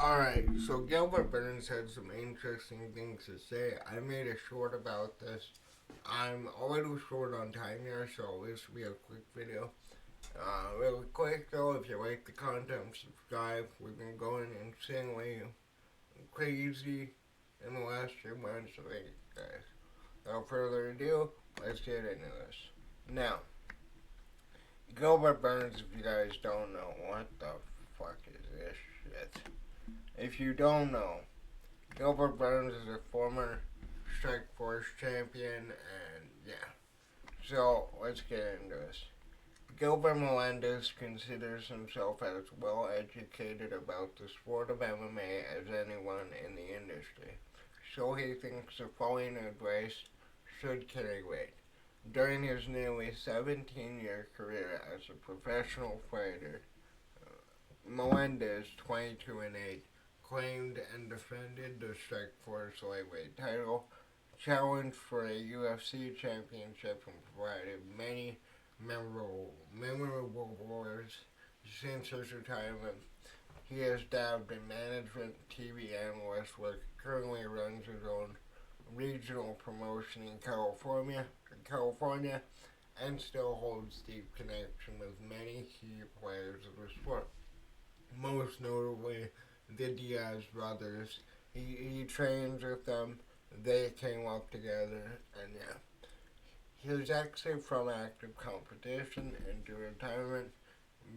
Alright, so Gilbert Burns had some interesting things to say. I made a short about this. I'm a little short on time here, so this will be a quick video. Really quick though, if you like the content, subscribe. We've been going insanely crazy in the last few months, so thank you guys. Without further ado, let's get into this. Now, Gilbert Burns, if you guys don't know, what the fuck is this shit? If you don't know, Gilbert Burns is a former Strikeforce champion, and yeah. So let's get into this. Gilbert Melendez considers himself as well educated about the sport of MMA as anyone in the industry, so he thinks the following advice should carry weight. During his nearly 17-year career as a professional fighter, Melendez, 22 and 8, claimed and defended the Strikeforce lightweight title, challenged for a UFC championship, and provided many memorable wars since his retirement. He has dabbed in management, TV analyst work, currently runs his own regional promotion in California, and still holds deep connection with many key players of the sport. Most notably, the Diaz brothers. He trains with them. They came up together, and yeah. His exit from active competition into retirement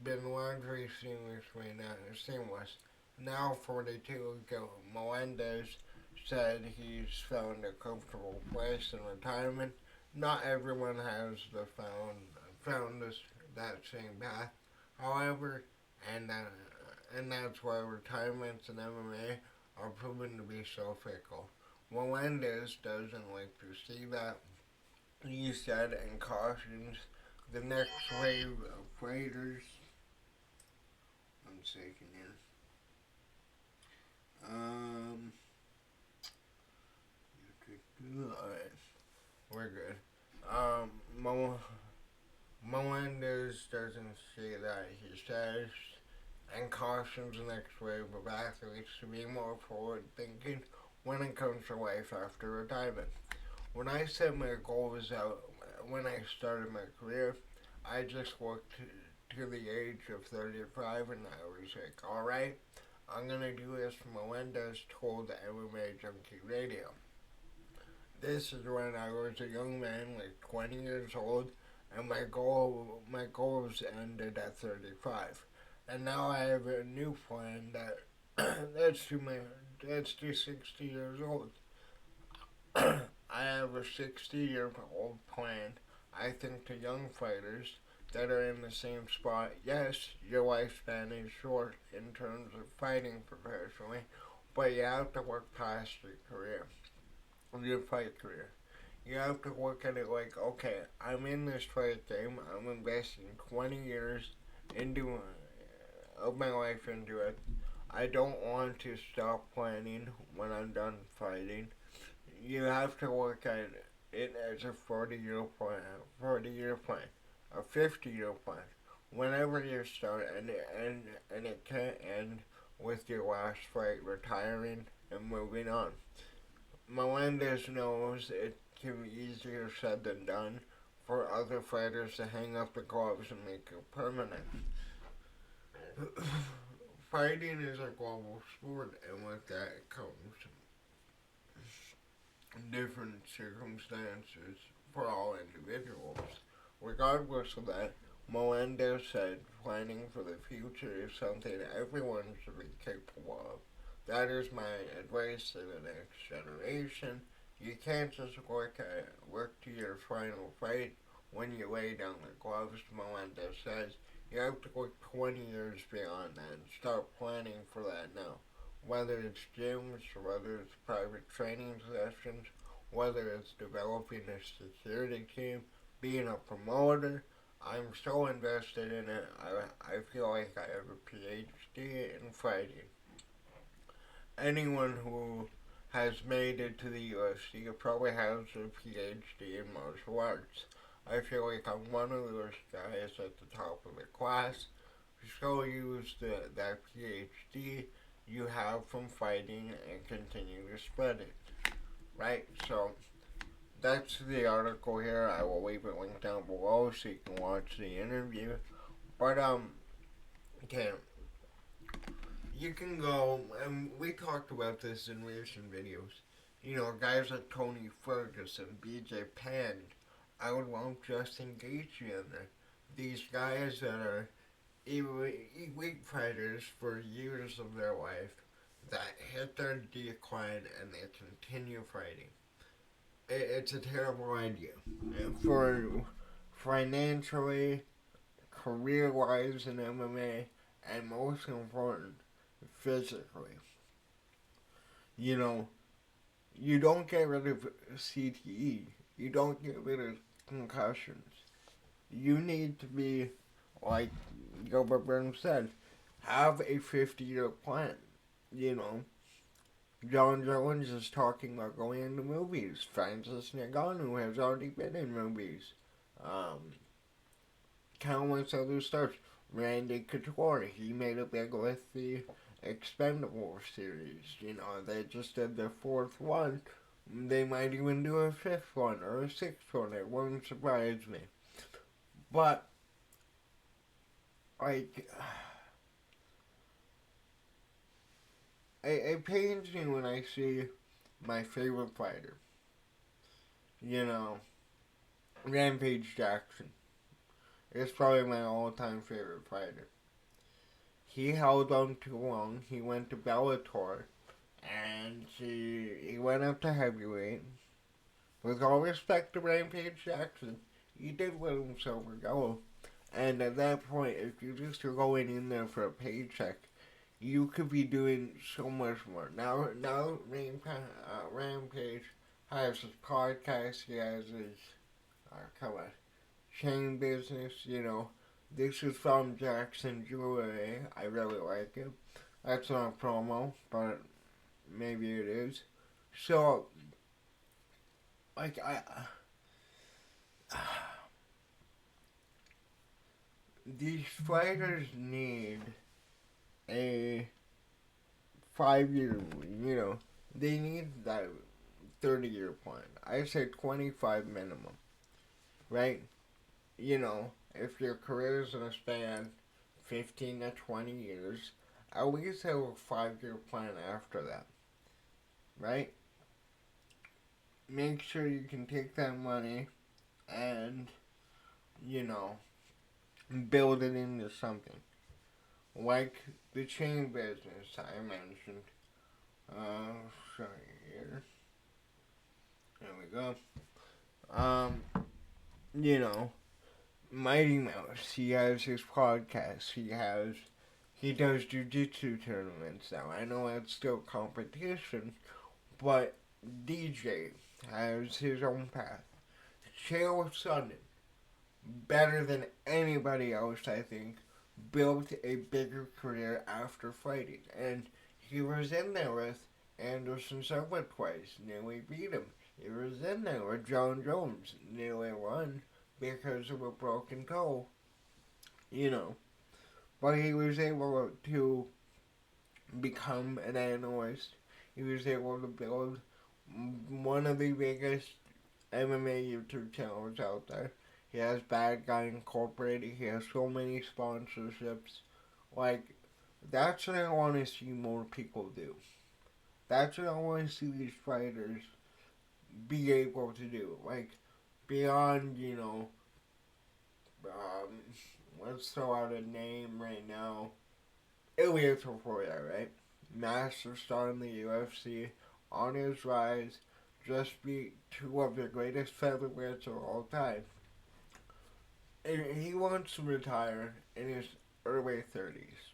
been largely seamless. Now 42, Melendez said he's found a comfortable place in retirement. Not everyone has found that same path. However, and that's why retirements in MMA are proven to be so fickle. Melendez doesn't like to see that. He said and cautions the next wave of fighters. One second here. Alright, we're good. Melendez doesn't see that. He says and cautions the next wave of athletes to be more forward thinking when it comes to life after retirement. When I set my goals out when I started my career, I just worked to the age of 35 and I was like, alright, I'm gonna do this, Melendez told MMA Junkie Radio. This is when I was a young man, like 20 years old, and my goals ended at 35. And now I have a new plan that's to 60 years old. I have a 60-year-old plan. I think to young fighters that are in the same spot, yes, your lifespan is short in terms of fighting professionally, but you have to work past your fight career. You have to look at it like, okay, I'm in this fight game. I'm investing 20 years into of my life into it. I don't want to stop planning when I'm done fighting. You have to look at it as a 40-year plan, a 50-year plan. Whenever you start, and it can't end with your last fight retiring and moving on. Melendez knows it can be easier said than done for other fighters to hang up the gloves and make it permanent. Fighting is a global sport, and with that comes different circumstances for all individuals. Regardless of that, Melendez said planning for the future is something everyone should be capable of. That is my advice to the next generation. You can't just work to your final fight when you lay down the gloves, Melendez says. You have to look 20 years beyond that and start planning for that now. Whether it's gyms, whether it's private training sessions, whether it's developing a security team, being a promoter. I'm so invested in it. I feel like I have a PhD in fighting. Anyone who has made it to the UFC probably has a PhD in martial arts. I feel like I'm one of those guys at the top of the class. So use that PhD you have from fighting and continue to spread it, right? So that's the article here. I will leave it linked down below so you can watch the interview. But okay, you can go, and we talked about this in recent videos. You know, guys like Tony Ferguson, BJ Penn, I would want Justin Gaethje in there. These guys that are elite fighters for years of their life that hit their decline and they continue fighting. It's a terrible idea. For financially, career wise in MMA, and most important, physically. You know, you don't get rid of CTE, you don't get rid of concussions. You need to be, like Gilbert Melendez said, have a 50-year plan. You know, John Jones is talking about going into movies. Francis Ngannou has already been in movies. Um, Countless other stars. Randy Couture, he made it big with the Expendable series. You know, they just did their fourth one. They might even do a fifth one or a sixth one. It wouldn't surprise me. But, like, it pains me when I see my favorite fighter. You know, Rampage Jackson. It's probably my all-time favorite fighter. He held on too long. He went to Bellator, and he went up to heavyweight. With all respect to Rampage Jackson, he did let himself go. And at that point, if you just are going in there for a paycheck, you could be doing so much more. Now Rampage has his podcast. He has his chain business. You know, this is from Jackson Jewelry. I really like it. That's not a promo, but maybe it is. So, like these fighters need a 5-year, you know, they need that 30-year plan. I say 25 minimum, right? You know, if your career is gonna span 15 to 20 years, at least have a 5-year plan after that, right? Make sure you can take that money and, you know, build it into something. Like the chain business I mentioned. Sorry here. There we go. You know, Mighty Mouse, he has his podcast. He does jiu-jitsu tournaments now. I know it's still competition, but DJ has his own path. Chael Sonnen, better than anybody else, I think, built a bigger career after fighting. And he was in there with Anderson Silva twice, nearly beat him. He was in there with John Jones, nearly won because of a broken toe. You know. But he was able to become an analyst. He was able to build one of the biggest MMA YouTube channels out there. He has Bad Guy Incorporated. He has so many sponsorships. Like, that's what I want to see more people do. That's what I want to see these fighters be able to do. Like, beyond, you know, let's throw out a name right now. Ilya Topuria, right? Master star in the UFC, on his rise, just beat two of the greatest featherweights of all time. And he wants to retire in his early 30s.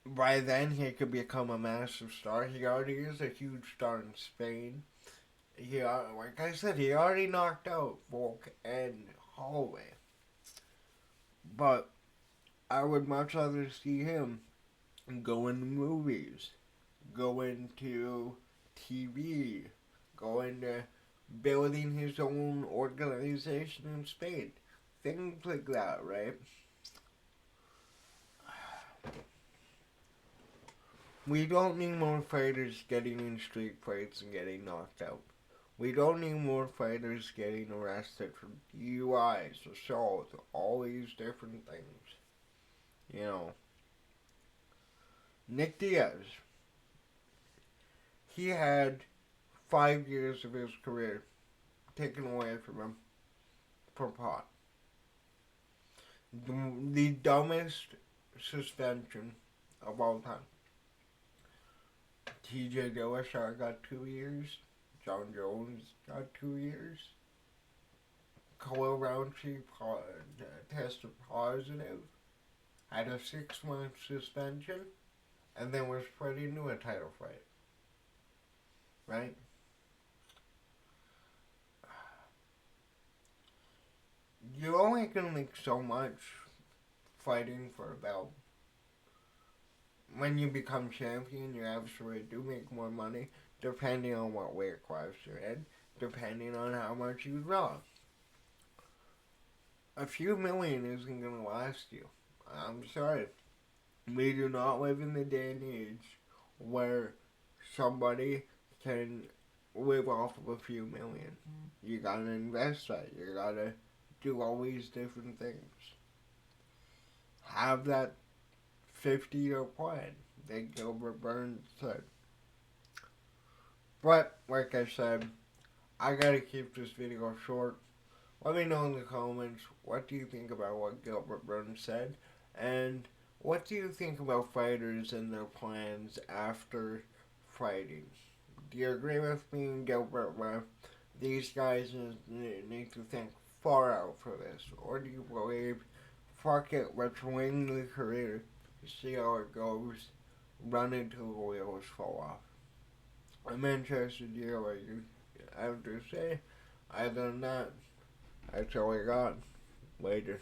By then, he could become a massive star. He already is a huge star in Spain. Like I said, he already knocked out Volk and Holloway. But I would much rather see him go into movies, go into TV, go into building his own organization in Spain. Things like that, right? We don't need more fighters getting in street fights and getting knocked out. We don't need more fighters getting arrested for DUIs, assault, all these different things. You know, Nick Diaz, he had 5 years of his career taken away from him for pot. The dumbest suspension of all time. TJ Dillashaw got 2 years. John Jones got 2 years. Khalil Roundtree tested positive, had a 6 month suspension, and then was put into a title fight. Right? You're only gonna make so much fighting for a belt. When you become champion, you absolutely do make more money, depending on what weight class you're in, depending on how much you draw. A few million isn't gonna last you. I'm sorry. We do not live in the day and age where somebody can live off of a few million. You gotta invest that. You gotta do all these different things. Have that 50-year plan that Gilbert Burns said. But, like I said, I gotta keep this video short. Let me know in the comments, what do you think about what Gilbert Burns said? And what do you think about fighters and their plans after fighting? Do you agree with me and Gilbert where these guys need to think far out for this? Or do you believe, fuck it, let's wing the career, see how it goes, run until the wheels fall off? I'm interested to hear what you have to say. Other than that, that's all I got. Later.